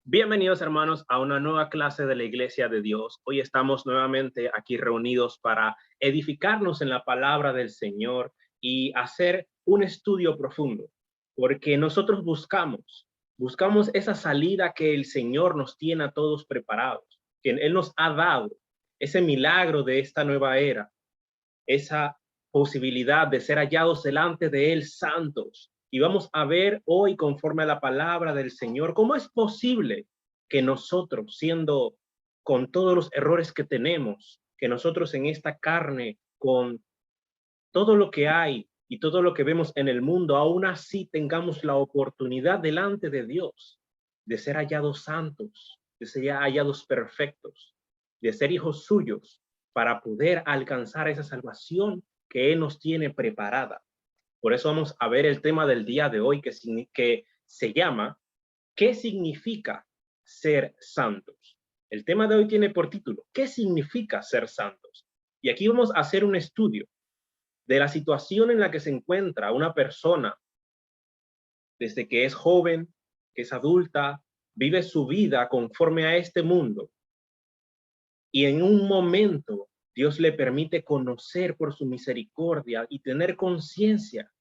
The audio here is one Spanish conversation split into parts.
Bienvenidos hermanos a una nueva clase de la Iglesia de Dios. Hoy estamos nuevamente aquí reunidos para edificarnos en la palabra del Señor y hacer un estudio profundo, porque nosotros buscamos esa salida que el Señor nos tiene a todos preparados, que Él nos ha dado, ese milagro de esta nueva era, esa posibilidad de ser hallados delante de Él santos. Y vamos a ver hoy, conforme a la palabra del Señor, cómo es posible que nosotros, siendo con todos los errores que tenemos, que nosotros en esta carne, con todo lo que hay y todo lo que vemos en el mundo, aún así tengamos la oportunidad delante de Dios de ser hallados santos, de ser hallados perfectos, de ser hijos suyos para poder alcanzar esa salvación que Él nos tiene preparada. Por eso vamos a ver el tema del día de hoy que se llama ¿qué significa ser santos? El tema de hoy tiene por título ¿qué significa ser santos? Y aquí vamos a hacer un estudio de la situación en la que se encuentra una persona desde que es joven, que es adulta, vive su vida conforme a este mundo y en un momento Dios le permite conocer por su misericordia y tener conciencia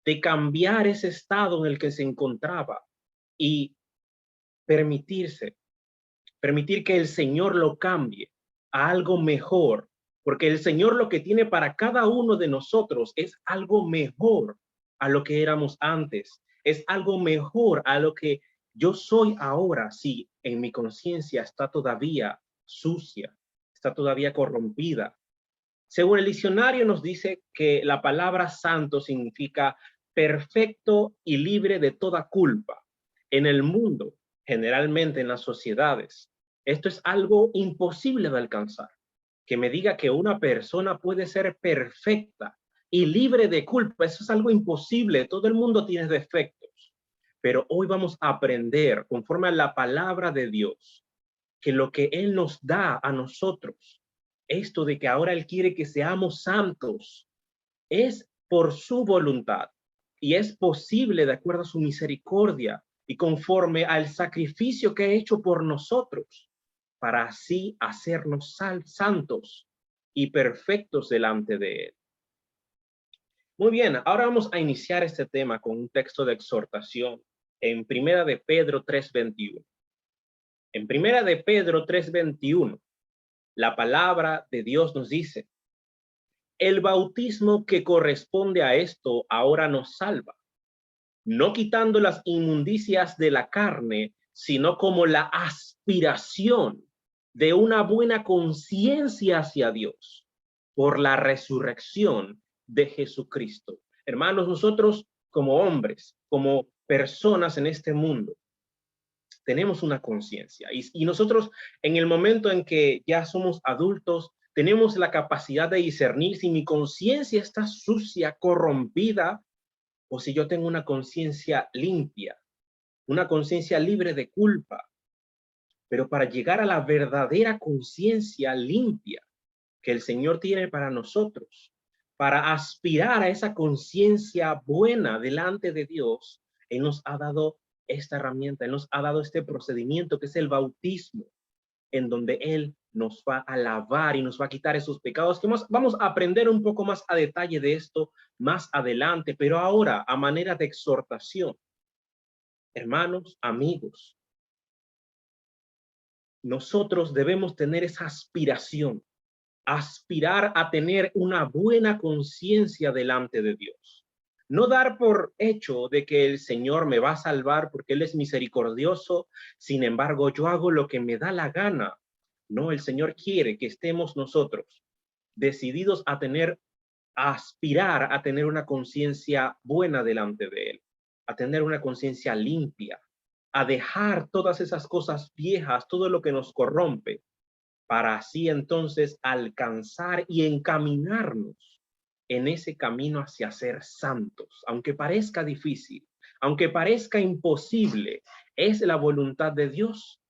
de cambiar ese estado en el que se encontraba y permitirse, permitir que el Señor lo cambie a algo mejor, porque el Señor lo que tiene para cada uno de nosotros es algo mejor a lo que éramos antes, es algo mejor a lo que yo soy ahora, si en mi conciencia está todavía sucia, está todavía corrompida. Según el diccionario nos dice que la palabra santo significa perfecto y libre de toda culpa. En el mundo, generalmente en las sociedades, esto es algo imposible de alcanzar. Que me diga que una persona puede ser perfecta y libre de culpa, eso es algo imposible. Todo el mundo tiene defectos. Pero hoy vamos a aprender, conforme a la palabra de Dios, que lo que Él nos da a nosotros, esto de que ahora Él quiere que seamos santos, es por su voluntad y es posible de acuerdo a su misericordia y conforme al sacrificio que ha hecho por nosotros, para así hacernos santos y perfectos delante de Él. Muy bien, ahora vamos a iniciar este tema con un texto de exhortación en Primera de Pedro 3:21. En Primera de Pedro 3:21, la palabra de Dios nos dice: el bautismo que corresponde a esto ahora nos salva, no quitando las inmundicias de la carne, sino como la aspiración de una buena conciencia hacia Dios por la resurrección de Jesucristo. Hermanos, nosotros como hombres, como personas en este mundo, tenemos una conciencia y nosotros en el momento en que ya somos adultos tenemos la capacidad de discernir si mi conciencia está sucia, corrompida, o si yo tengo una conciencia limpia, una conciencia libre de culpa. Pero para llegar a la verdadera conciencia limpia que el Señor tiene para nosotros, para aspirar a esa conciencia buena delante de Dios, Él nos ha dado esta herramienta, Él nos ha dado este procedimiento que es el bautismo, en donde Él nos va a lavar y nos va a quitar esos pecados. Que vamos a aprender un poco más a detalle de esto más adelante, pero ahora a manera de exhortación. Hermanos, amigos, nosotros debemos tener esa aspiración, aspirar a tener una buena conciencia delante de Dios. No dar por hecho de que el Señor me va a salvar porque Él es misericordioso, sin embargo yo hago lo que me da la gana. No, el Señor quiere que estemos nosotros decididos a aspirar a tener una conciencia buena delante de Él, a tener una conciencia limpia, a dejar todas esas cosas viejas, todo lo que nos corrompe, para así entonces alcanzar y encaminarnos en ese camino hacia ser santos. Aunque parezca difícil, aunque parezca imposible, es la voluntad de Dios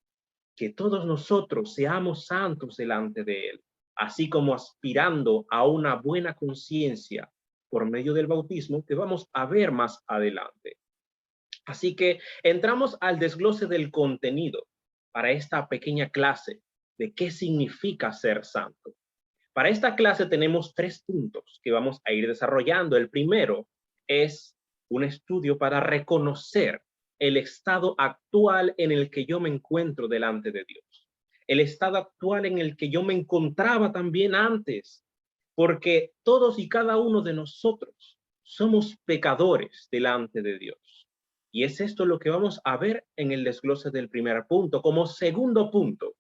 que todos nosotros seamos santos delante de Él, así como aspirando a una buena conciencia por medio del bautismo que vamos a ver más adelante. Así que entramos al desglose del contenido para esta pequeña clase de qué significa ser santo. Para esta clase tenemos 3 puntos que vamos a ir desarrollando. El primero es un estudio para reconocer el estado actual en el que yo me encuentro delante de Dios. El estado actual en el que yo me encontraba también antes, porque todos y cada uno de nosotros somos pecadores delante de Dios. Y es esto lo que vamos a ver en el desglose del primer punto. Como segundo punto,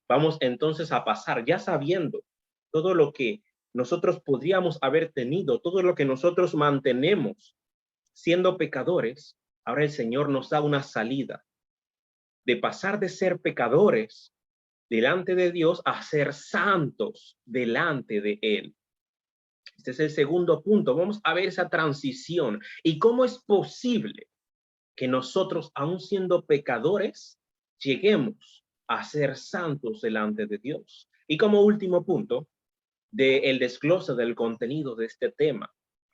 vamos entonces a pasar, ya sabiendo todo lo que nosotros podríamos haber tenido, todo lo que nosotros mantenemos siendo pecadores, ahora el Señor nos da una salida de pasar de ser pecadores delante de Dios a ser santos delante de Él. Este es el segundo punto. Vamos a ver esa transición y cómo es posible que nosotros, aun siendo pecadores, lleguemos a ser santos delante de Dios. Y como último punto del desglose del contenido de este tema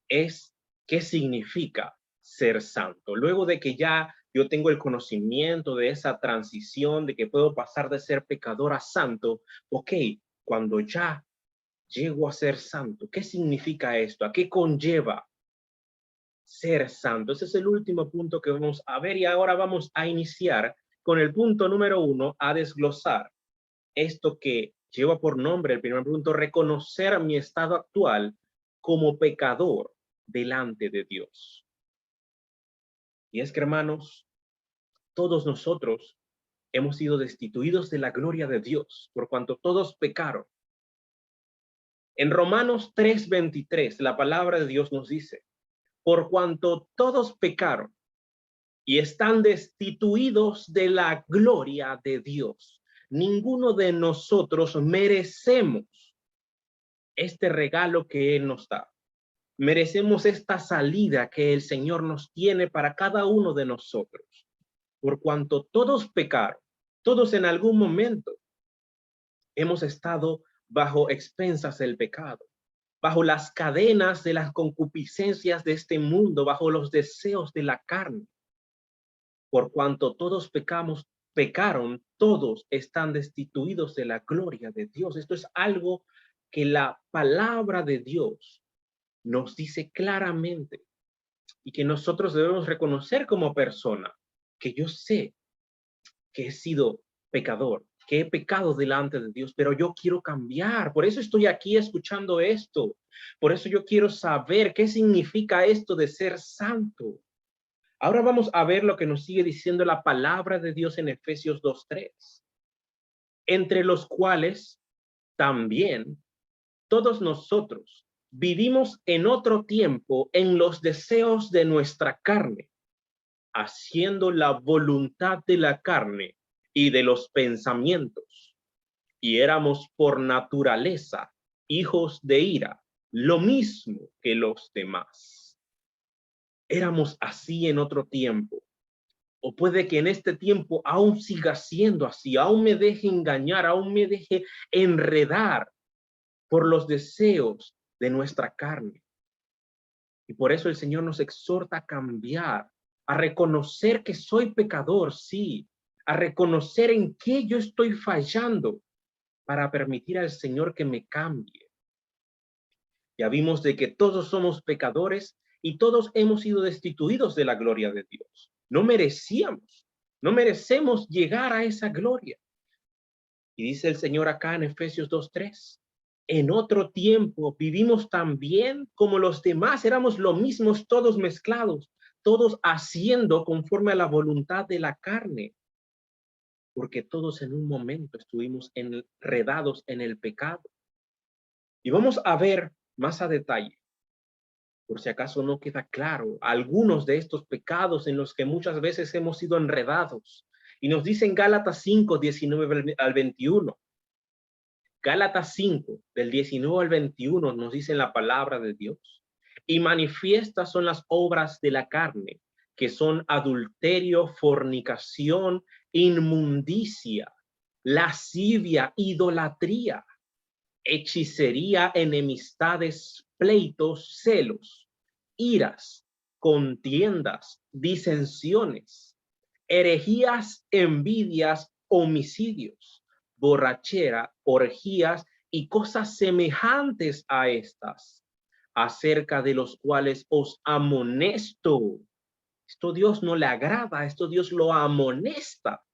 es qué significa ser santo. Luego de que ya yo tengo el conocimiento de esa transición, de que puedo pasar de ser pecador a santo, ok, cuando ya llego a ser santo, ¿qué significa esto? ¿A qué conlleva ser santo? Ese es el último punto que vamos a ver y ahora vamos a iniciar con el punto número 1, a desglosar esto que lleva por nombre el primer punto, reconocer mi estado actual como pecador delante de Dios. Y es que, hermanos, todos nosotros hemos sido destituidos de la gloria de Dios por cuanto todos pecaron. En Romanos 3:23, la palabra de Dios nos dice, por cuanto todos pecaron y están destituidos de la gloria de Dios. Ninguno de nosotros merecemos este regalo que Él nos da. Merecemos esta salida que el Señor nos tiene para cada uno de nosotros. Por cuanto todos pecaron, todos en algún momento hemos estado bajo expensas del pecado, bajo las cadenas de las concupiscencias de este mundo, bajo los deseos de la carne. Por cuanto todos pecaron, todos están destituidos de la gloria de Dios. Esto es algo que la palabra de Dios nos dice claramente y que nosotros debemos reconocer como persona, que yo sé que he sido pecador, que he pecado delante de Dios, pero yo quiero cambiar. Por eso estoy aquí escuchando esto. Por eso yo quiero saber qué significa esto de ser santo. Ahora vamos a ver lo que nos sigue diciendo la palabra de Dios en Efesios 2:3, entre los cuales también todos nosotros vivimos en otro tiempo en los deseos de nuestra carne, haciendo la voluntad de la carne y de los pensamientos. Y éramos por naturaleza hijos de ira, lo mismo que los demás. Éramos así en otro tiempo. O puede que en este tiempo aún siga siendo así, aún me deje engañar, aún me deje enredar por los deseos de nuestra carne. Y por eso el Señor nos exhorta a cambiar, a reconocer que soy pecador, sí, a reconocer en qué yo estoy fallando para permitir al Señor que me cambie. Ya vimos de que todos somos pecadores y todos hemos sido destituidos de la gloria de Dios. No merecemos llegar a esa gloria. Y dice el Señor acá en Efesios 2:3, en otro tiempo vivimos también como los demás, éramos lo mismos, todos mezclados, todos haciendo conforme a la voluntad de la carne, porque todos en un momento estuvimos enredados en el pecado. Y vamos a ver más a detalle, por si acaso no queda claro, algunos de estos pecados en los que muchas veces hemos sido enredados. Y nos dice en Gálatas 5:19 al 21. Gálatas 5, del 19 al 21, nos dice la palabra de Dios. Y manifiestas son las obras de la carne, que son adulterio, fornicación, inmundicia, lascivia, idolatría, hechicería, enemistades, pleitos, celos, iras, contiendas, disensiones, herejías, envidias, homicidios, borrachera, orgías y cosas semejantes a estas, acerca de los cuales os amonesto. Esto Dios no le agrada, esto Dios lo amonesta.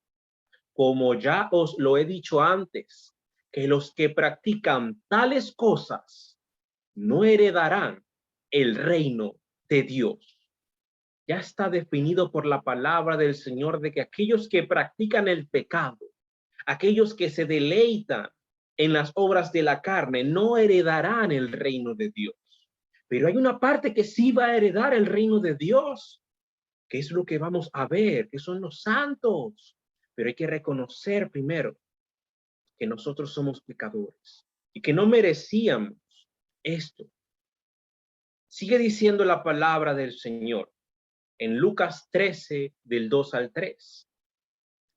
Como ya os lo he dicho antes, que los que practican tales cosas no heredarán el reino de Dios. Ya está definido por la palabra del Señor de que aquellos que practican el pecado, aquellos que se deleitan en las obras de la carne, no heredarán el reino de Dios. Pero hay una parte que sí va a heredar el reino de Dios, que es lo que vamos a ver, que son los santos. Pero hay que reconocer primero que nosotros somos pecadores y que no merecíamos esto. Sigue diciendo la palabra del Señor en Lucas 13, del 2 al 3.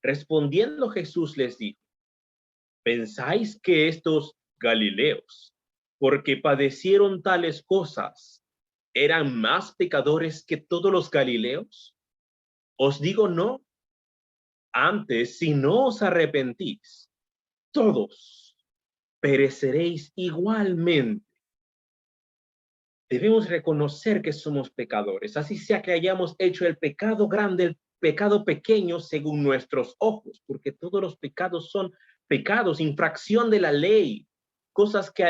Respondiendo Jesús les dijo: ¿pensáis que estos Galileos, porque padecieron tales cosas, eran más pecadores que todos los Galileos? Os digo no. Antes, si no os arrepentís, todos pereceréis igualmente. Debemos reconocer que somos pecadores, así sea que hayamos hecho el pecado grande, el pecado pequeño según nuestros ojos, porque todos los pecados son pecados, infracción de la ley, cosas que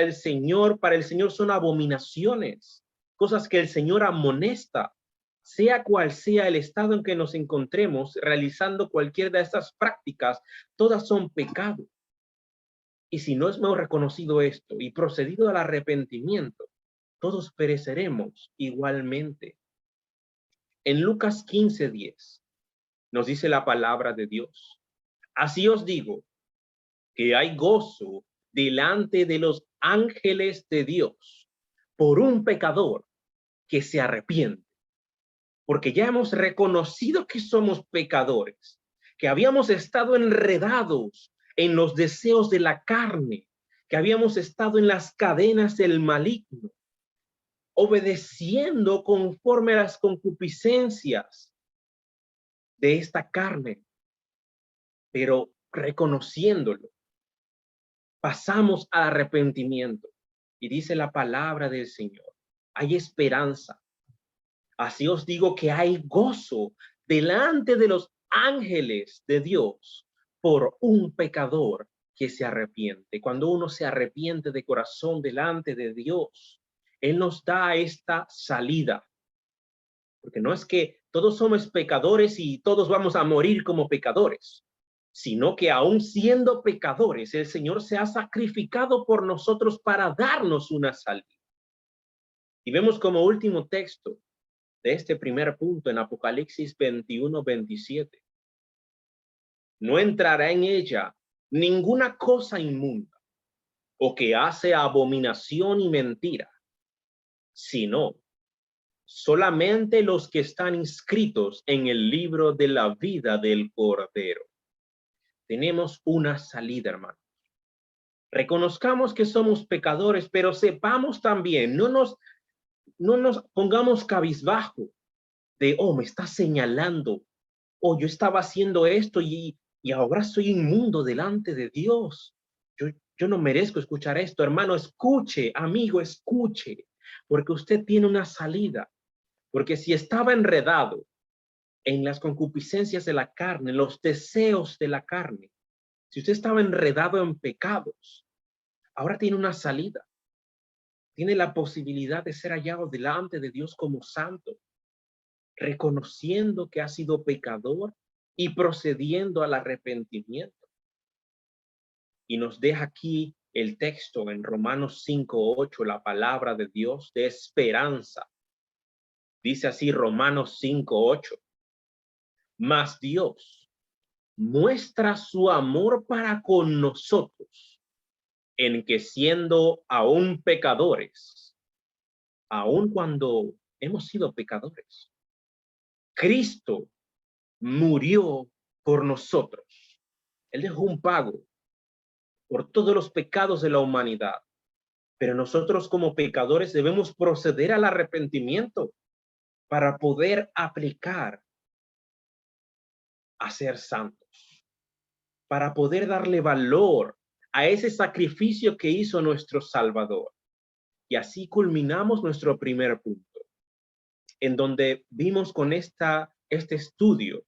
para el Señor son abominaciones, cosas que el Señor amonesta, sea cual sea el estado en que nos encontremos realizando cualquiera de estas prácticas, todas son pecados. Y si no hemos reconocido esto y procedido al arrepentimiento, todos pereceremos igualmente. En Lucas 15:10 nos dice la palabra de Dios: así os digo que hay gozo delante de los ángeles de Dios por un pecador que se arrepiente. Porque ya hemos reconocido que somos pecadores, que habíamos estado enredados en los deseos de la carne, que habíamos estado en las cadenas del maligno, obedeciendo conforme a las concupiscencias de esta carne, pero reconociéndolo, pasamos al arrepentimiento. Y dice la palabra del Señor: hay esperanza. Así os digo que hay gozo delante de los ángeles de Dios por un pecador que se arrepiente. Cuando uno se arrepiente de corazón delante de Dios, Él nos da esta salida. Porque no es que todos somos pecadores y todos vamos a morir como pecadores, sino que aún siendo pecadores, el Señor se ha sacrificado por nosotros para darnos una salida. Y vemos como último texto de este primer punto en Apocalipsis 21:27. No entrará en ella ninguna cosa inmunda o que hace abominación y mentira, sino solamente los que están inscritos en el libro de la vida del Cordero. Tenemos una salida, hermano. Reconozcamos que somos pecadores, pero sepamos también, no nos pongamos cabizbajo de, oh, me está señalando, oh, yo estaba haciendo esto y ahora soy inmundo delante de Dios. Yo no merezco escuchar esto. Hermano, escuche, amigo, escuche, porque usted tiene una salida. Porque si estaba enredado en las concupiscencias de la carne, en los deseos de la carne, si usted estaba enredado en pecados, ahora tiene una salida. Tiene la posibilidad de ser hallado delante de Dios como santo, reconociendo que ha sido pecador y procediendo al arrepentimiento. Y nos deja aquí el texto en Romanos 5:8, la palabra de Dios de esperanza. Dice así Romanos 5:8. Mas Dios muestra su amor para con nosotros en que siendo aún pecadores, aun cuando hemos sido pecadores, Cristo murió por nosotros. Él dejó un pago por todos los pecados de la humanidad. Pero nosotros como pecadores debemos proceder al arrepentimiento para poder aplicar a ser santos, para poder darle valor a ese sacrificio que hizo nuestro Salvador. Y así culminamos nuestro primer punto, en donde vimos con este estudio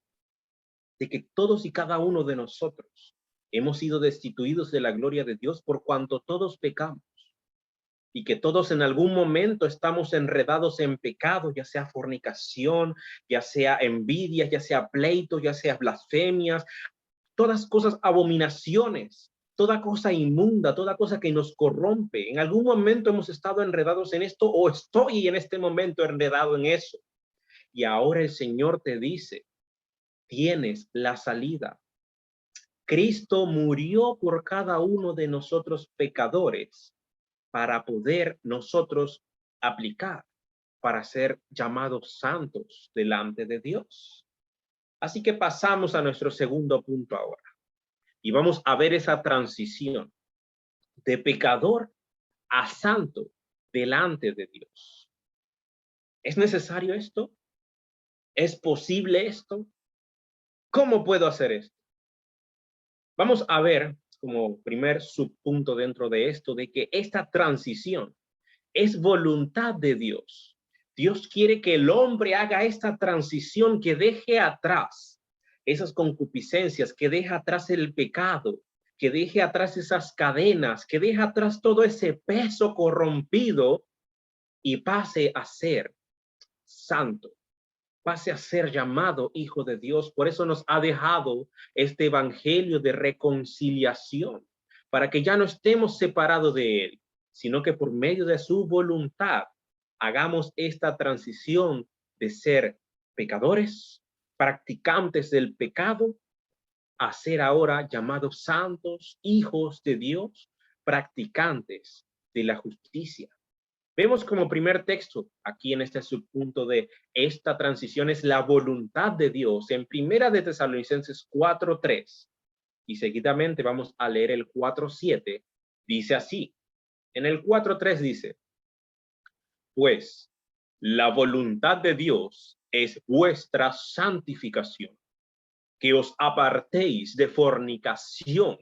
de que todos y cada uno de nosotros hemos sido destituidos de la gloria de Dios por cuanto todos pecamos, y que todos en algún momento estamos enredados en pecado, ya sea fornicación, ya sea envidia, ya sea pleito, ya sea blasfemias, todas cosas, abominaciones, toda cosa inmunda, toda cosa que nos corrompe. En algún momento hemos estado enredados en esto, o estoy en este momento enredado en eso. Y ahora el Señor te dice, tienes la salida. Cristo murió por cada uno de nosotros pecadores para poder nosotros aplicar, para ser llamados santos delante de Dios. Así que pasamos a nuestro segundo punto ahora. Y vamos a ver esa transición de pecador a santo delante de Dios. ¿Es necesario esto? ¿Es posible esto? ¿Cómo puedo hacer esto? Vamos a ver como primer subpunto dentro de esto, de que esta transición es voluntad de Dios. Dios quiere que el hombre haga esta transición, que deje atrás esas concupiscencias, que deje atrás el pecado, que deje atrás esas cadenas, que deje atrás todo ese peso corrompido y pase a ser santo, pase a ser llamado hijo de Dios. Por eso nos ha dejado este evangelio de reconciliación, para que ya no estemos separados de él, sino que por medio de su voluntad hagamos esta transición de ser pecadores, practicantes del pecado, a ser ahora llamados santos, hijos de Dios, practicantes de la justicia. Vemos como primer texto aquí en este subpunto de esta transición es la voluntad de Dios en Primera de Tesalonicenses 4:3, y seguidamente vamos a leer el 4:7. Dice así, en el 4:3 dice, pues la voluntad de Dios es vuestra santificación, que os apartéis de fornicación,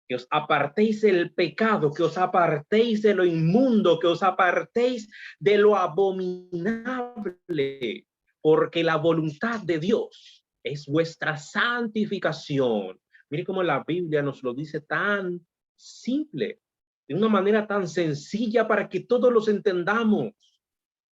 que os apartéis del pecado, que os apartéis de lo inmundo, que os apartéis de lo abominable, porque la voluntad de Dios es vuestra santificación. Mire cómo la Biblia nos lo dice tan simple, de una manera tan sencilla para que todos los entendamos.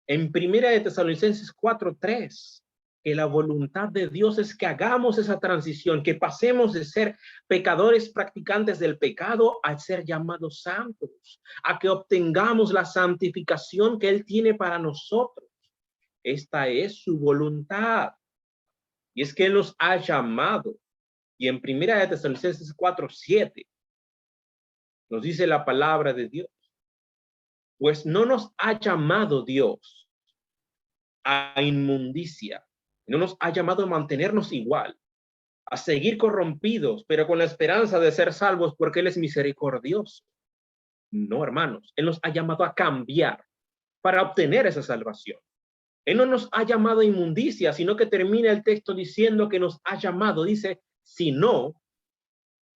En Primera de Tesalonicenses 4:3, que la voluntad de Dios es que hagamos esa transición, que pasemos de ser pecadores practicantes del pecado a ser llamados santos, a que obtengamos la santificación que Él tiene para nosotros. Esta es su voluntad. Y es que Él nos ha llamado. Y en Primera de Tesalonicenses 4:7 nos dice la palabra de Dios, pues no nos ha llamado Dios a inmundicia, no nos ha llamado a mantenernos igual, a seguir corrompidos, pero con la esperanza de ser salvos porque Él es misericordioso. No, hermanos, Él nos ha llamado a cambiar para obtener esa salvación. Él no nos ha llamado a inmundicia, sino que termina el texto diciendo que nos ha llamado, dice, sino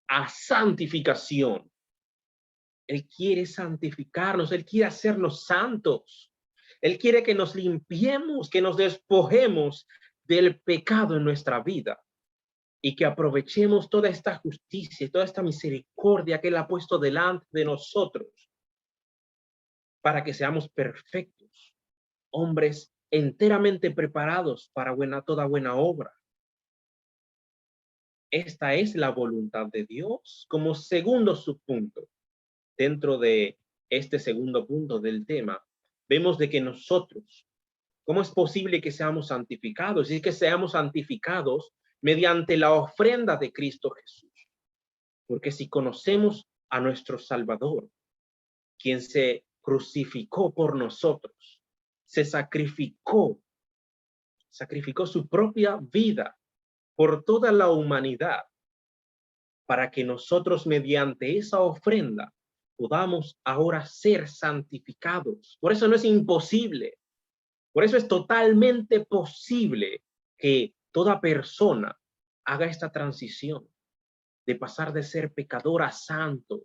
a santificación. Él quiere santificarnos, Él quiere hacernos santos. Él quiere que nos limpiemos, que nos despojemos del pecado en nuestra vida y que aprovechemos toda esta justicia, toda esta misericordia que Él ha puesto delante de nosotros para que seamos perfectos, hombres enteramente preparados para toda buena obra. Esta es la voluntad de Dios. Como segundo subpunto, dentro de este segundo punto del tema, vemos de que nosotros, ¿cómo es posible que seamos santificados? Y es que seamos santificados mediante la ofrenda de Cristo Jesús. Porque si conocemos a nuestro Salvador, quien se crucificó por nosotros, se sacrificó su propia vida por toda la humanidad, para que nosotros mediante esa ofrenda podamos ahora ser santificados. Por eso no es imposible. Por eso es totalmente posible que toda persona haga esta transición. de pasar de ser pecador a santo.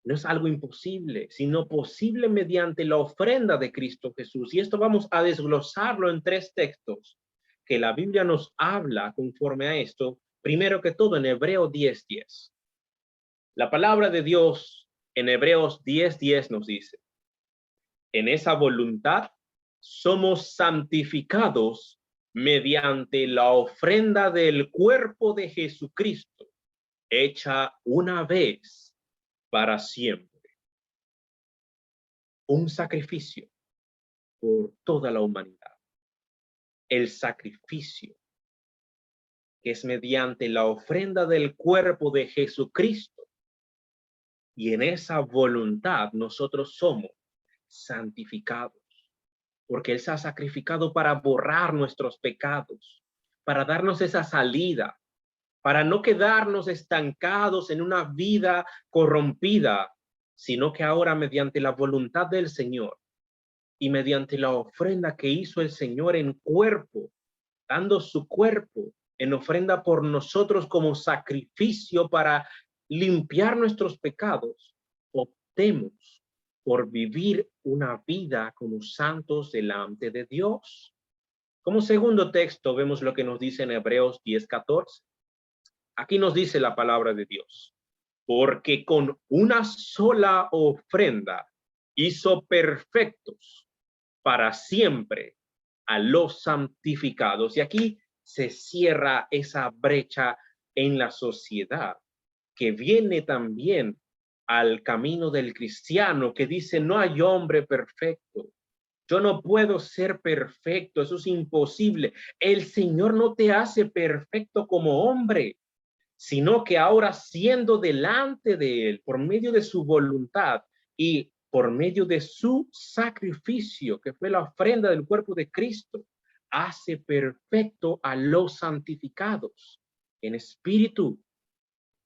No es algo imposible, sino posible mediante la ofrenda de Cristo Jesús. Y esto vamos a desglosarlo en 3 textos que la Biblia nos habla conforme a esto. Primero que todo, en Hebreos 10:10. La palabra de Dios en Hebreos 10:10 nos dice: en esa voluntad somos santificados mediante la ofrenda del cuerpo de Jesucristo, hecha una vez para siempre. Un sacrificio por toda la humanidad. El sacrificio que es mediante la ofrenda del cuerpo de Jesucristo. Y en esa voluntad nosotros somos santificados, porque Él se ha sacrificado para borrar nuestros pecados, para darnos esa salida, para no quedarnos estancados en una vida corrompida, sino que ahora mediante la voluntad del Señor y mediante la ofrenda que hizo el Señor en cuerpo, dando su cuerpo en ofrenda por nosotros como sacrificio para limpiar nuestros pecados, optemos por vivir una vida como santos delante de Dios. Como segundo texto vemos lo que nos dice en Hebreos 10:14. Aquí nos dice la palabra de Dios: porque con una sola ofrenda hizo perfectos para siempre a los santificados. Y aquí se cierra esa brecha en la sociedad que viene también al camino del cristiano, que dice: no hay hombre perfecto. Yo no puedo ser perfecto, eso es imposible. El Señor no te hace perfecto como hombre, sino que ahora, siendo delante de Él, por medio de su voluntad y por medio de su sacrificio, que fue la ofrenda del cuerpo de Cristo, hace perfecto a los santificados en espíritu,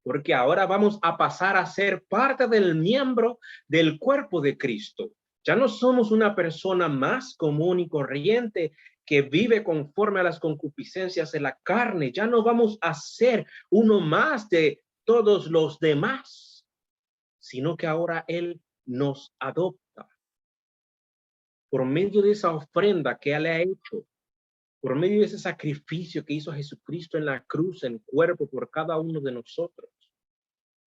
porque ahora vamos a pasar a ser parte del miembro del cuerpo de Cristo. Ya no somos una persona más común y corriente que vive conforme a las concupiscencias de la carne. Ya no vamos a ser uno más de todos los demás, sino que ahora Él nos adopta por medio de esa ofrenda que Él ha hecho, por medio de ese sacrificio que hizo Jesucristo en la cruz, en cuerpo, por cada uno de nosotros.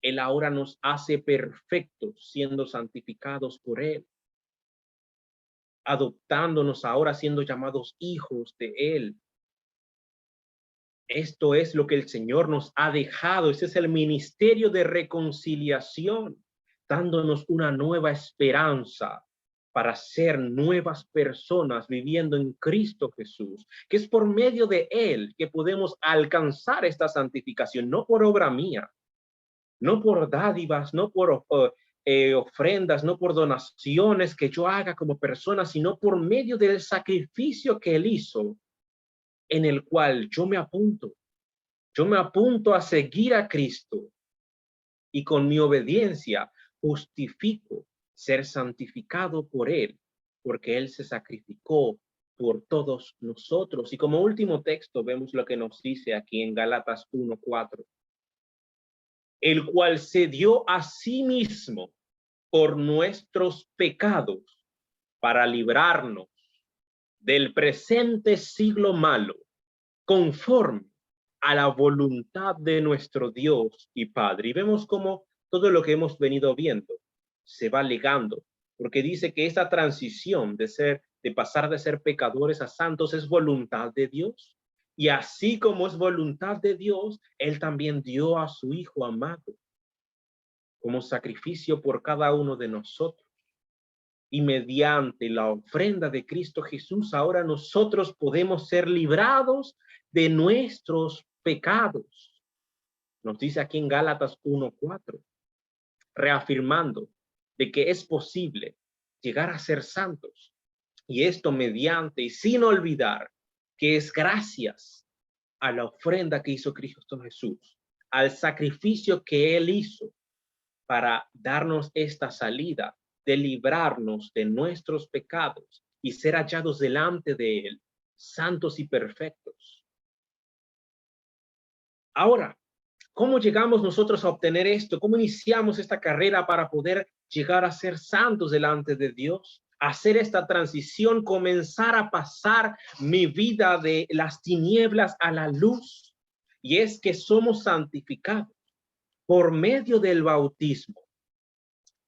Él ahora nos hace perfectos, siendo santificados por Él, adoptándonos ahora, siendo llamados hijos de Él. Esto es lo que el Señor nos ha dejado. Ese es el ministerio de reconciliación, dándonos una nueva esperanza para ser nuevas personas viviendo en Cristo Jesús, que es por medio de Él que podemos alcanzar esta santificación, no por obra mía, no por dádivas, no por ofrendas, no por donaciones que yo haga como persona, sino por medio del sacrificio que Él hizo, en el cual yo me apunto. Yo me apunto a seguir a Cristo y con mi obediencia justifico ser santificado por Él, porque Él se sacrificó por todos nosotros. Y como último texto vemos lo que nos dice aquí en Gálatas 1:4. El cual se dio a sí mismo por nuestros pecados para librarnos del presente siglo malo, conforme a la voluntad de nuestro Dios y Padre. Y vemos cómo todo lo que hemos venido viendo se va ligando, porque dice que esa transición de pasar de ser pecadores a santos es voluntad de Dios. Y así como es voluntad de Dios, Él también dio a su Hijo amado como sacrificio por cada uno de nosotros. Y mediante la ofrenda de Cristo Jesús, ahora nosotros podemos ser librados de nuestros pecados. Nos dice aquí en Gálatas 1:4, reafirmando de que es posible llegar a ser santos. Y esto mediante y sin olvidar que es gracias a la ofrenda que hizo Cristo Jesús, al sacrificio que Él hizo para darnos esta salida, de librarnos de nuestros pecados y ser hallados delante de Él, santos y perfectos. Ahora, ¿Cómo llegamos nosotros a obtener esto? ¿Cómo iniciamos esta carrera para poder llegar a ser santos delante de Dios? Hacer esta transición, comenzar a pasar mi vida de las tinieblas a la luz. Y es que somos santificados por medio del bautismo,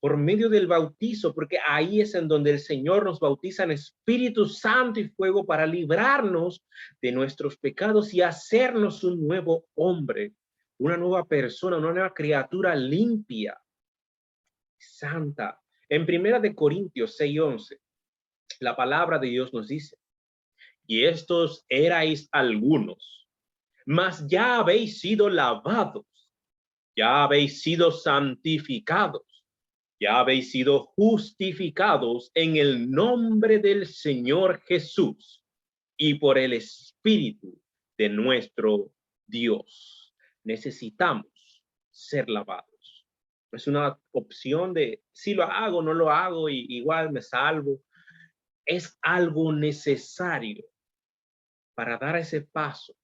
por medio del bautizo, porque ahí es en donde el Señor nos bautiza en Espíritu Santo y fuego para librarnos de nuestros pecados y hacernos un nuevo hombre, una nueva persona, una nueva criatura limpia, santa. En Primera de Corintios 6:11, la palabra de Dios nos dice, y estos erais algunos, mas ya habéis sido lavados, ya habéis sido santificados, ya habéis sido justificados en el nombre del Señor Jesús y por el Espíritu de nuestro Dios. Necesitamos ser lavados. No es una opción de si lo hago, no lo hago, y igual me salvo. Es algo necesario para dar ese paso.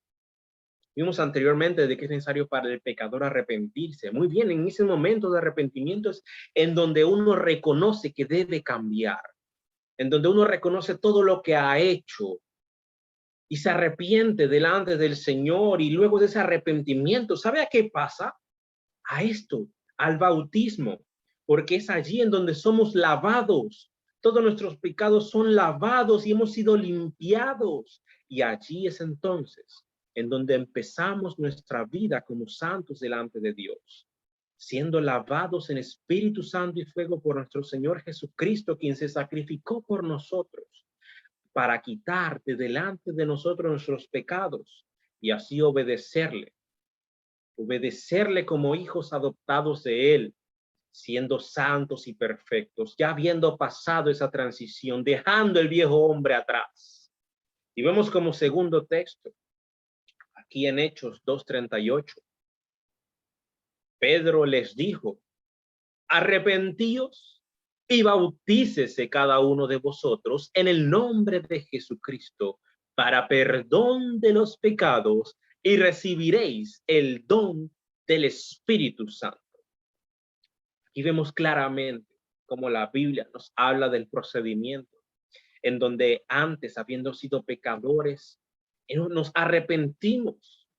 Vimos anteriormente de que es necesario para el pecador arrepentirse. Muy bien, en ese momento de arrepentimiento es en donde uno reconoce que debe cambiar, en donde uno reconoce todo lo que ha hecho y se arrepiente delante del Señor, y luego de ese arrepentimiento, ¿sabe a qué pasa? A esto, al bautismo, porque es allí en donde somos lavados. Todos nuestros pecados son lavados y hemos sido limpiados. Y allí es entonces en donde empezamos nuestra vida como santos delante de Dios, siendo lavados en Espíritu Santo y fuego por nuestro Señor Jesucristo, quien se sacrificó por nosotros para quitar de delante de nosotros nuestros pecados y así obedecerle como hijos adoptados de Él, siendo santos y perfectos, ya habiendo pasado esa transición, dejando el viejo hombre atrás. Y vemos como segundo texto, aquí en Hechos 2:38, Pedro les dijo, arrepentíos y bautícese cada uno de vosotros en el nombre de Jesucristo para perdón de los pecados y recibiréis el don del Espíritu Santo. Aquí vemos claramente cómo la Biblia nos habla del procedimiento en donde antes, habiendo sido pecadores, nos arrepentimos.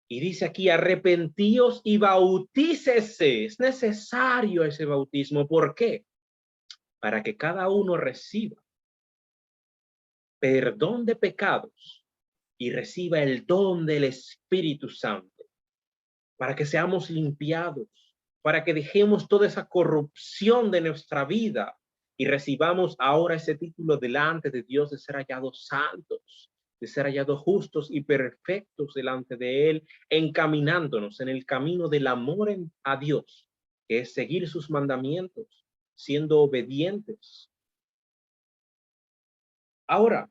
Y dice aquí, arrepentíos y bautícese. Es necesario ese bautismo. ¿Por qué? Para que cada uno reciba perdón de pecados y reciba el don del Espíritu Santo. Para que seamos limpiados, para que dejemos toda esa corrupción de nuestra vida y recibamos ahora ese título delante de Dios de ser hallados santos, de ser hallados justos y perfectos delante de Él, encaminándonos en el camino del amor a Dios, que es seguir sus mandamientos, siendo obedientes. Ahora,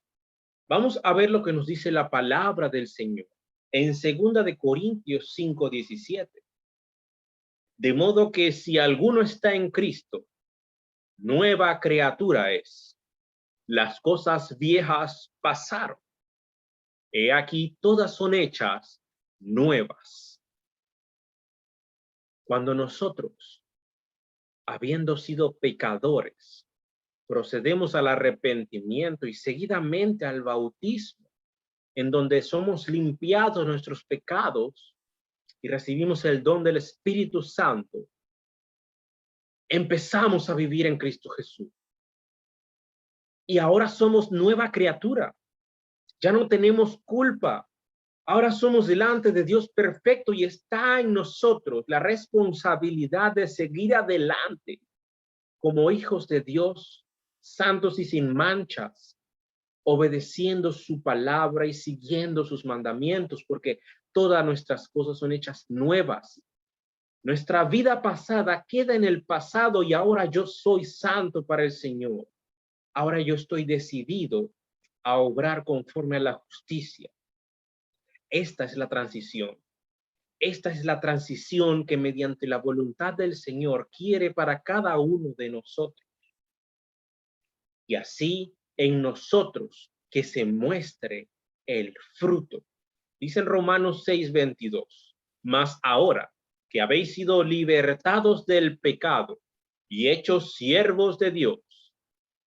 vamos a ver lo que nos dice la palabra del Señor en 2 de Corintios 5:17. De modo que si alguno está en Cristo, nueva criatura es. Las cosas viejas pasaron. He aquí, todas son hechas nuevas. Cuando nosotros, habiendo sido pecadores, procedemos al arrepentimiento y seguidamente al bautismo, en donde somos limpiados nuestros pecados y recibimos el don del Espíritu Santo, empezamos a vivir en Cristo Jesús. Y ahora somos nueva criatura. Ya no tenemos culpa. Ahora somos delante de Dios perfecto y está en nosotros la responsabilidad de seguir adelante como hijos de Dios, santos y sin manchas, obedeciendo su palabra y siguiendo sus mandamientos, porque todas nuestras cosas son hechas nuevas. Nuestra vida pasada queda en el pasado y ahora yo soy santo para el Señor. Ahora yo estoy decidido a obrar conforme a la justicia. Esta es la transición. Esta es la transición que mediante la voluntad del Señor quiere para cada uno de nosotros. Y así en nosotros que se muestre el fruto. Dice en Romanos 6:22, Mas ahora que habéis sido libertados del pecado y hechos siervos de Dios,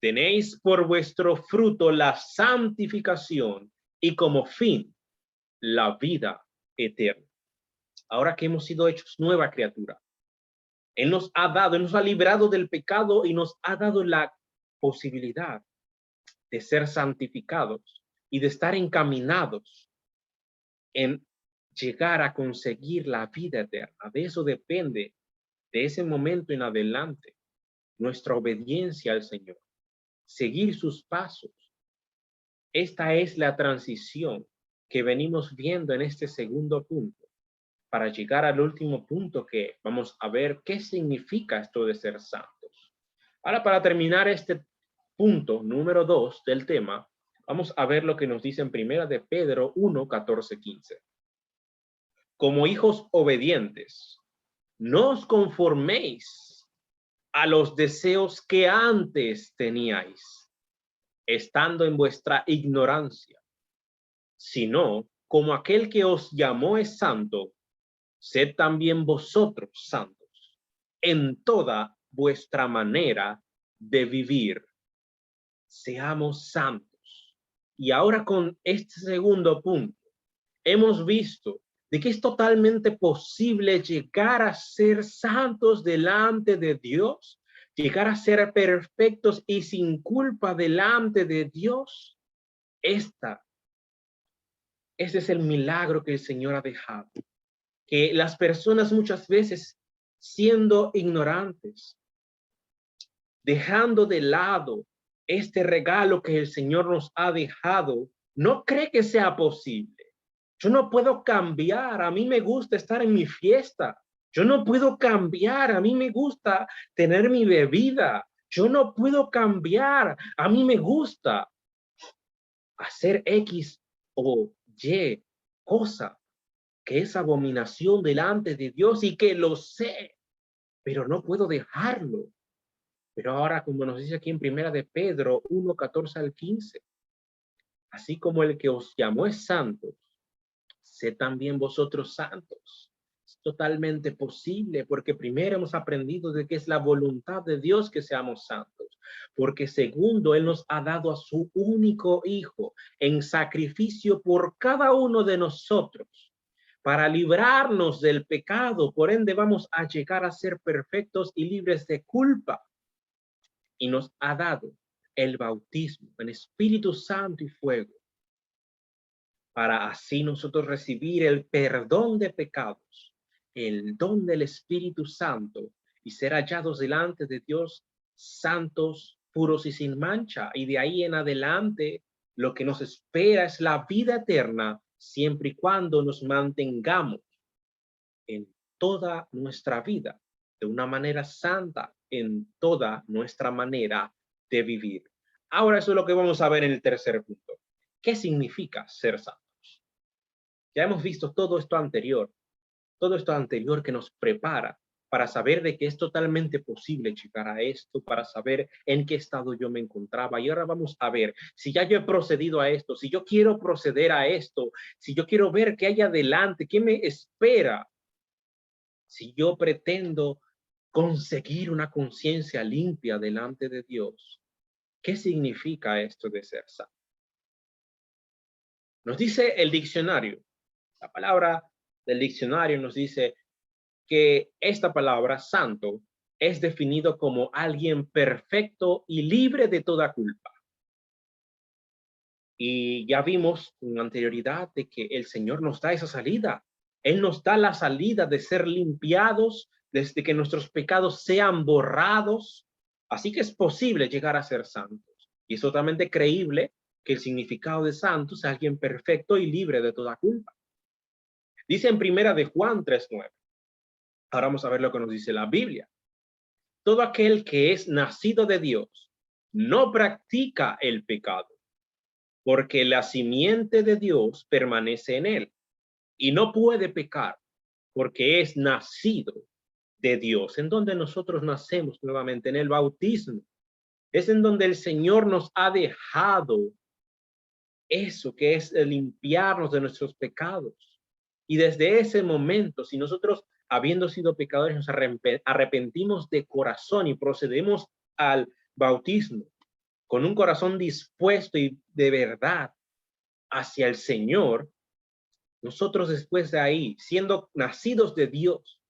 tenéis por vuestro fruto la santificación y como fin la vida eterna. Ahora que hemos sido hechos nueva criatura, Él nos ha dado, Él nos ha librado del pecado y nos ha dado la posibilidad de ser santificados y de estar encaminados en llegar a conseguir la vida eterna. De eso depende, de ese momento en adelante, nuestra obediencia al Señor, seguir sus pasos. Esta es la transición que venimos viendo en este segundo punto, para llegar al último punto que vamos a ver qué significa esto de ser santos. Ahora, para terminar este punto número 2 del tema, vamos a ver lo que nos dice en primera de Pedro 1, 14, 15. Como hijos obedientes, no os conforméis a los deseos que antes teníais, estando en vuestra ignorancia, sino como aquel que os llamó es santo, sed también vosotros santos en toda vuestra manera de vivir. Seamos santos. Y ahora con este segundo punto, hemos visto de que es totalmente posible llegar a ser santos delante de Dios, llegar a ser perfectos y sin culpa delante de Dios. Ese es el milagro que el Señor ha dejado. Que las personas muchas veces, siendo ignorantes, dejando de lado este regalo que el Señor nos ha dejado, no cree que sea posible. Yo no puedo cambiar, a mí me gusta estar en mi fiesta. Yo no puedo cambiar, a mí me gusta tener mi bebida. Yo no puedo cambiar, a mí me gusta hacer X o Y cosa que es abominación delante de Dios y que lo sé, pero no puedo dejarlo. Pero ahora, como nos dice aquí en primera de Pedro 1, 14 al 15, así como el que os llamó es santo, sed también vosotros santos. Es totalmente posible porque primero hemos aprendido de que es la voluntad de Dios que seamos santos, porque segundo, Él nos ha dado a su único Hijo en sacrificio por cada uno de nosotros para librarnos del pecado. Por ende, vamos a llegar a ser perfectos y libres de culpa. Y nos ha dado el bautismo en Espíritu Santo y fuego, para así nosotros recibir el perdón de pecados, el don del Espíritu Santo y ser hallados delante de Dios santos, puros y sin mancha. Y de ahí en adelante lo que nos espera es la vida eterna, siempre y cuando nos mantengamos en toda nuestra vida de una manera santa, en toda nuestra manera de vivir. Ahora eso es lo que vamos a ver en el tercer punto. ¿Qué significa ser santos? Ya hemos visto todo esto anterior que nos prepara para saber de que es totalmente posible llegar a esto, para saber en qué estado yo me encontraba. Y ahora vamos a ver si ya yo he procedido a esto, si yo quiero proceder a esto, si yo quiero ver qué hay adelante, qué me espera, si yo pretendo conseguir una conciencia limpia delante de Dios. ¿Qué significa esto de ser santo? Nos dice el diccionario, la palabra del diccionario nos dice que esta palabra santo es definido como alguien perfecto y libre de toda culpa. Y ya vimos con anterioridad de que el Señor nos da esa salida. Él nos da la salida de ser limpiados, desde que nuestros pecados sean borrados. Así que es posible llegar a ser santos. Y es totalmente creíble que el significado de santo es alguien perfecto y libre de toda culpa. Dice en primera de Juan 3:9. Ahora vamos a ver lo que nos dice la Biblia. Todo aquel que es nacido de Dios no practica el pecado, porque la simiente de Dios permanece en él y no puede pecar porque es nacido de Dios. En donde nosotros nacemos nuevamente, en el bautismo, es en donde el Señor nos ha dejado eso que es limpiarnos de nuestros pecados. Y desde ese momento, si nosotros, habiendo sido pecadores, nos arrepentimos de corazón y procedemos al bautismo con un corazón dispuesto y de verdad hacia el Señor, nosotros después de ahí, siendo nacidos de Dios,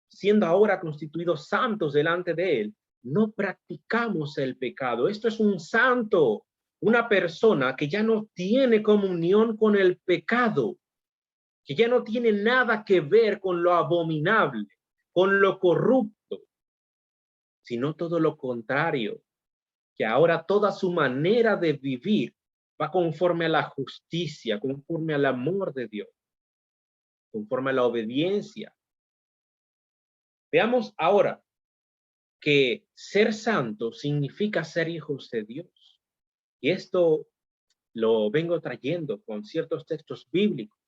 siendo ahora constituidos santos delante de Él, no practicamos el pecado. Esto es un santo, una persona que ya no tiene comunión con el pecado, que ya no tiene nada que ver con lo abominable, con lo corrupto, sino todo lo contrario, que ahora toda su manera de vivir va conforme a la justicia, conforme al amor de Dios, conforme a la obediencia. Veamos ahora que ser santo significa ser hijos de Dios. Y esto lo vengo trayendo con ciertos textos bíblicos.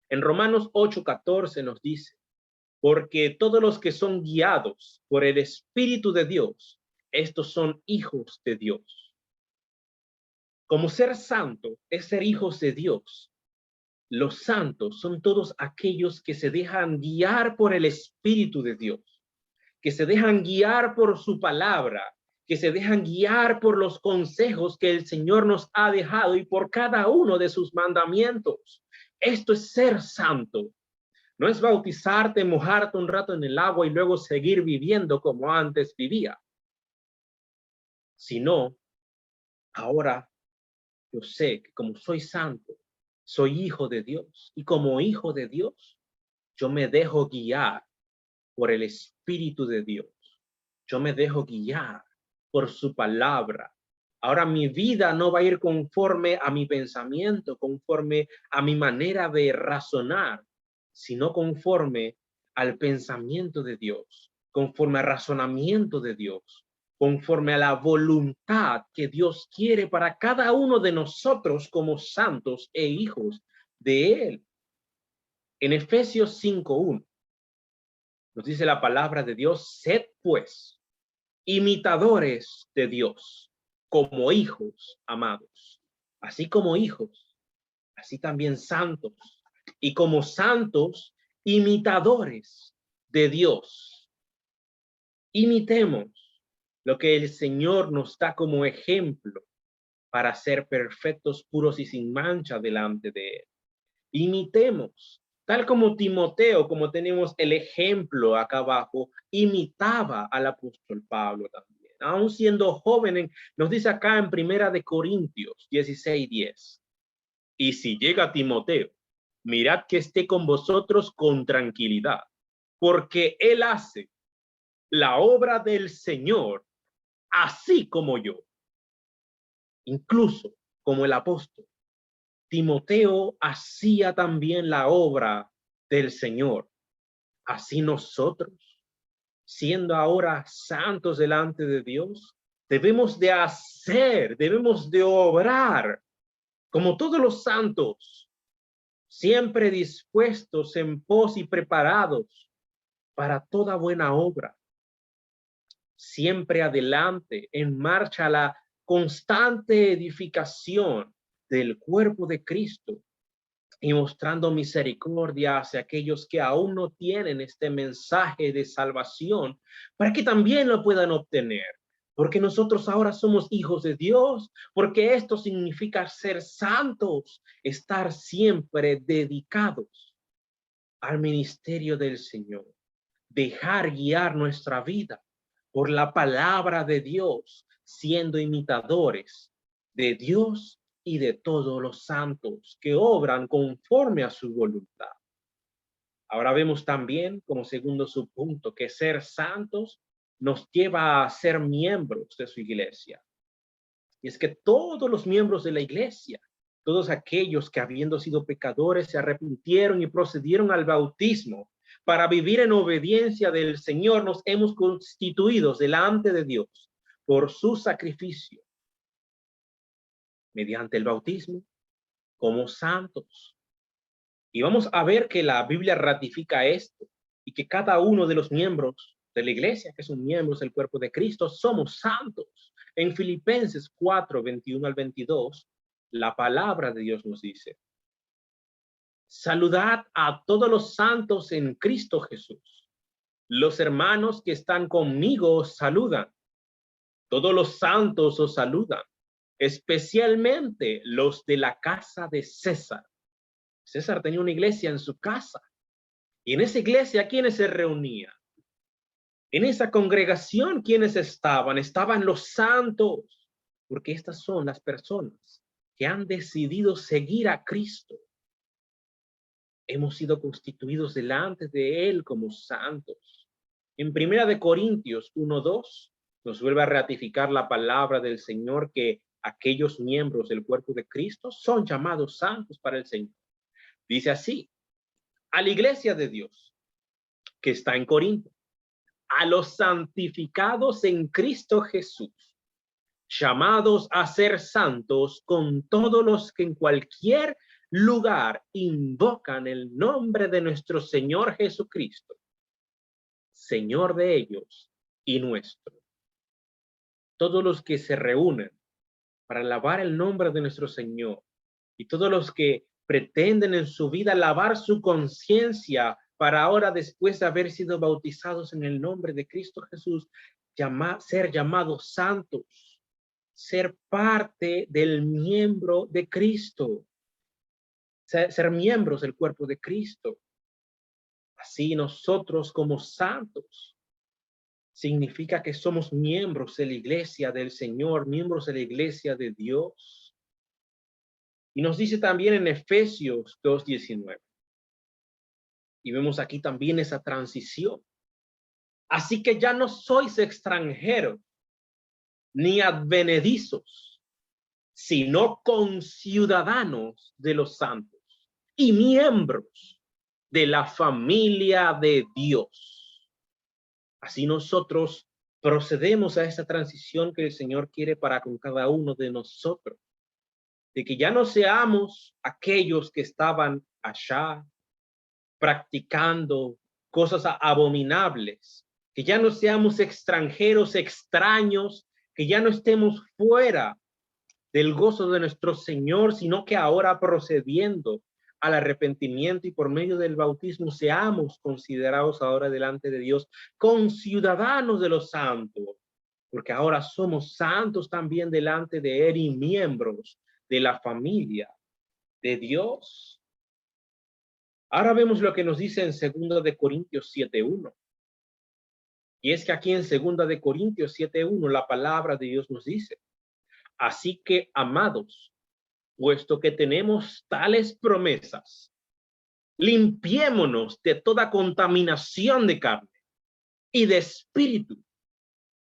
En Romanos 8:14 nos dice, porque todos los que son guiados por el Espíritu de Dios, estos son hijos de Dios. Como ser santo es ser hijos de Dios, los santos son todos aquellos que se dejan guiar por el Espíritu de Dios, que se dejan guiar por su palabra, que se dejan guiar por los consejos que el Señor nos ha dejado y por cada uno de sus mandamientos. Esto es ser santo. No es bautizarte, mojarte un rato en el agua y luego seguir viviendo como antes vivía, sino ahora yo sé que como soy santo, soy hijo de Dios, y como hijo de Dios, yo me dejo guiar por el Espíritu de Dios. Yo me dejo guiar por su palabra. Ahora mi vida no va a ir conforme a mi pensamiento, conforme a mi manera de razonar, sino conforme al pensamiento de Dios, conforme al razonamiento de Dios, conforme a la voluntad que Dios quiere para cada uno de nosotros como santos e hijos de Él. En Efesios 5:1 nos dice la palabra de Dios, sed pues imitadores de Dios, como hijos amados, así como hijos, así también santos, y como santos, imitadores de Dios. Imitemos lo que el Señor nos da como ejemplo para ser perfectos, puros y sin mancha delante de Él. Imitemos, tal como Timoteo, como tenemos el ejemplo acá abajo, imitaba al apóstol Pablo también. Aún siendo joven, nos dice acá en Primera de Corintios 16:10. Y si llega Timoteo, mirad que esté con vosotros con tranquilidad, porque él hace la obra del Señor, así como yo, incluso como el apóstol. Timoteo hacía también la obra del Señor. Así nosotros, siendo ahora santos delante de Dios, debemos de hacer, debemos de obrar como todos los santos, siempre dispuestos en pos y preparados para toda buena obra. Siempre adelante, en marcha la constante edificación del cuerpo de Cristo y mostrando misericordia hacia aquellos que aún no tienen este mensaje de salvación, para que también lo puedan obtener. Porque nosotros ahora somos hijos de Dios, porque esto significa ser santos, estar siempre dedicados al ministerio del Señor, dejar guiar nuestra vida por la palabra de Dios, siendo imitadores de Dios y de todos los santos que obran conforme a su voluntad. Ahora vemos también, como segundo subpunto, que ser santos nos lleva a ser miembros de su iglesia. Y es que todos los miembros de la iglesia, todos aquellos que habiendo sido pecadores se arrepintieron y procedieron al bautismo para vivir en obediencia del Señor, nos hemos constituido delante de Dios por su sacrificio mediante el bautismo como santos. Y vamos a ver que la Biblia ratifica esto y que cada uno de los miembros de la iglesia, que son miembros del cuerpo de Cristo, somos santos. En Filipenses 4:21 al 22, la palabra de Dios nos dice, Saludad a todos los santos en Cristo Jesús. Los hermanos que están conmigo os saludan. Todos los santos os saludan, especialmente los de la casa de César. César tenía una iglesia en su casa. Y en esa iglesia, ¿quiénes se reunían? En esa congregación, ¿quiénes estaban? Estaban los santos, porque estas son las personas que han decidido seguir a Cristo. Hemos sido constituidos delante de Él como santos. En 1 Corintios 1:2 nos vuelve a ratificar la palabra del Señor que aquellos miembros del cuerpo de Cristo son llamados santos para el Señor. Dice así, a la iglesia de Dios que está en Corinto, a los santificados en Cristo Jesús, llamados a ser santos con todos los que en cualquier lugar invocan el nombre de nuestro Señor Jesucristo, Señor de ellos y nuestro. Todos los que se reúnen para alabar el nombre de nuestro Señor y todos los que pretenden en su vida lavar su conciencia para ahora, después de haber sido bautizados en el nombre de Cristo Jesús, ser llamados santos, ser parte del miembro de Cristo, ser miembros del cuerpo de Cristo. Así nosotros como santos significa que somos miembros de la iglesia del Señor, miembros de la iglesia de Dios. Y nos dice también en Efesios 2:19. Y vemos aquí también esa transición. Así que ya no sois extranjeros ni advenedizos, sino conciudadanos de los santos y miembros de la familia de Dios. Así nosotros procedemos a esa transición que el Señor quiere para con cada uno de nosotros, de que ya no seamos aquellos que estaban allá practicando cosas abominables, que ya no seamos extranjeros, extraños, que ya no estemos fuera del gozo de nuestro Señor, sino que ahora procediendo al arrepentimiento y por medio del bautismo seamos considerados ahora delante de Dios conciudadanos de los santos, porque ahora somos santos también delante de Él y miembros de la familia de Dios. Ahora vemos lo que nos dice en 2 Corintios 7:1. Y es que aquí en 2 Corintios 7:1 la palabra de Dios nos dice, así que, amados, puesto que tenemos tales promesas, limpiémonos de toda contaminación de carne y de espíritu,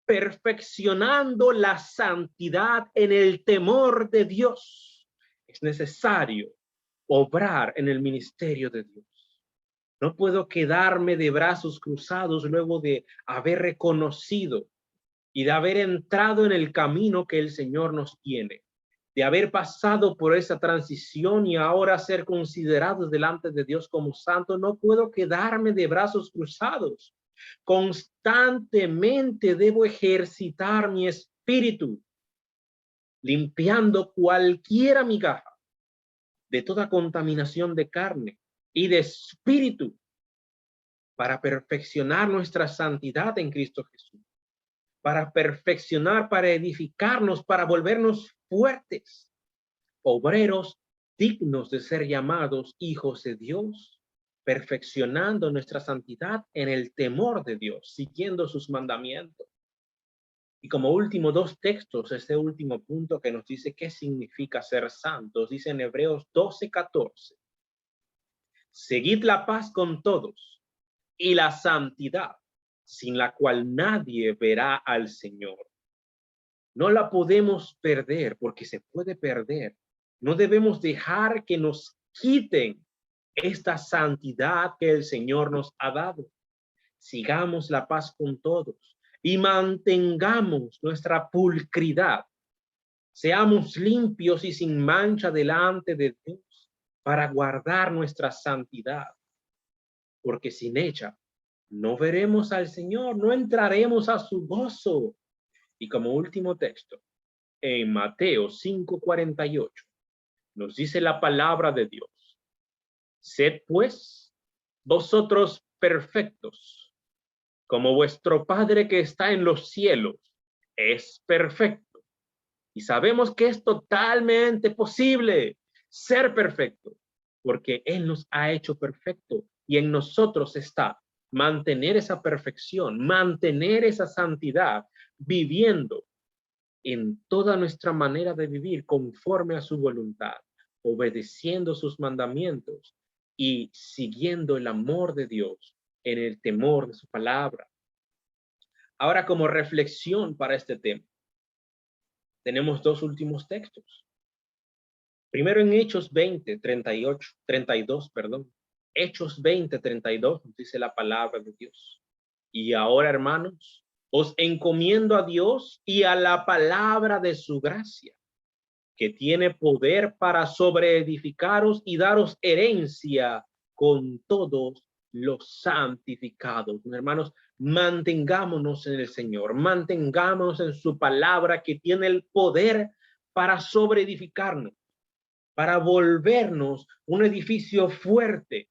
perfeccionando la santidad en el temor de Dios. Es necesario obrar en el ministerio de Dios. No puedo quedarme de brazos cruzados luego de haber reconocido y de haber entrado en el camino que el Señor nos tiene, de haber pasado por esa transición y ahora ser considerados delante de Dios como santo. No puedo quedarme de brazos cruzados. Constantemente debo ejercitar mi espíritu, limpiando cualquier migaja de toda contaminación de carne y de espíritu para perfeccionar nuestra santidad en Cristo Jesús, para perfeccionar, para edificarnos, para volvernos fuertes, obreros dignos de ser llamados hijos de Dios, perfeccionando nuestra santidad en el temor de Dios, siguiendo sus mandamientos. Y como último, dos textos, este último punto que nos dice qué significa ser santos, dice en Hebreos 12:14, seguid la paz con todos y la santidad, sin la cual nadie verá al Señor. No la podemos perder porque se puede perder. No debemos dejar que nos quiten esta santidad que el Señor nos ha dado. Sigamos la paz con todos y mantengamos nuestra pulcridad. Seamos limpios y sin mancha delante de Dios para guardar nuestra santidad, porque sin ella no veremos al Señor, no entraremos a su gozo. Y como último texto, en Mateo 5:48, nos dice la palabra de Dios, Sed pues vosotros perfectos, como vuestro Padre que está en los cielos es perfecto. Y sabemos que es totalmente posible ser perfecto, porque Él nos ha hecho perfecto y en nosotros está mantener esa perfección, mantener esa santidad, viviendo en toda nuestra manera de vivir conforme a su voluntad, obedeciendo sus mandamientos y siguiendo el amor de Dios en el temor de su palabra. Ahora, como reflexión para este tema, tenemos dos últimos textos. Primero en Hechos 32, perdón. Hechos 32 nos dice la palabra de Dios. Y ahora, hermanos, os encomiendo a Dios y a la palabra de su gracia, que tiene poder para sobreedificaros y daros herencia con todos los santificados. Hermanos, mantengámonos en el Señor, mantengámonos en su palabra que tiene el poder para sobreedificarnos, para volvernos un edificio fuerte,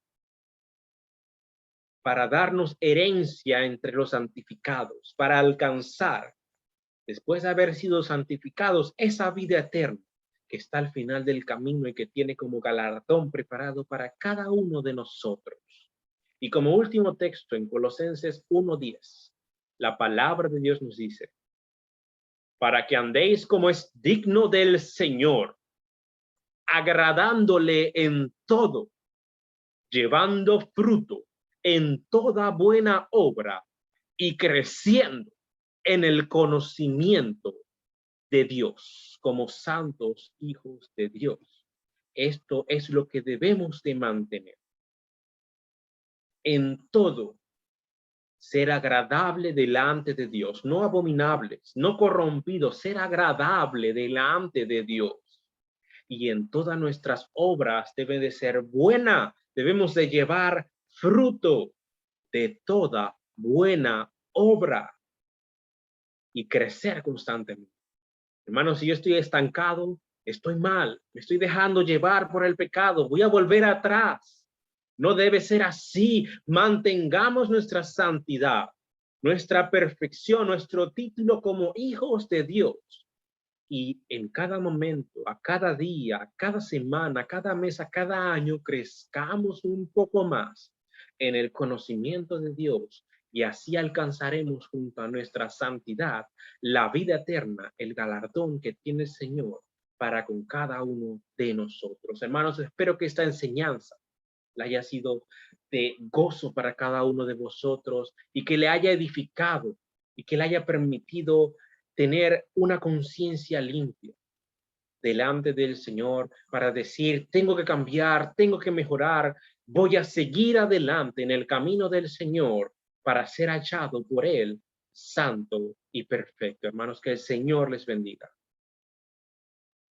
para darnos herencia entre los santificados, para alcanzar, después de haber sido santificados, esa vida eterna que está al final del camino y que tiene como galardón preparado para cada uno de nosotros. Y como último texto en Colosenses 1:10, la palabra de Dios nos dice, para que andéis como es digno del Señor, agradándole en todo, llevando fruto en toda buena obra y creciendo en el conocimiento de Dios, como santos hijos de Dios. Esto es lo que debemos de mantener. En todo, ser agradable delante de Dios, no abominables, no corrompidos, ser agradable delante de Dios. Y en todas nuestras obras debe de ser buena, debemos de llevar fruto de toda buena obra y crecer constantemente. Hermanos, si yo estoy estancado, estoy mal, me estoy dejando llevar por el pecado, voy a volver atrás. No debe ser así. Mantengamos nuestra santidad, nuestra perfección, nuestro título como hijos de Dios. Y en cada momento, a cada día, a cada semana, a cada mes, a cada año, crezcamos un poco más en el conocimiento de Dios y así alcanzaremos junto a nuestra santidad la vida eterna, el galardón que tiene el Señor para con cada uno de nosotros. Hermanos, espero que esta enseñanza le haya sido de gozo para cada uno de vosotros y que le haya edificado y que le haya permitido tener una conciencia limpia delante del Señor para decir, tengo que cambiar, tengo que mejorar, voy a seguir adelante en el camino del Señor para ser hallado por Él, santo y perfecto. Hermanos, que el Señor les bendiga.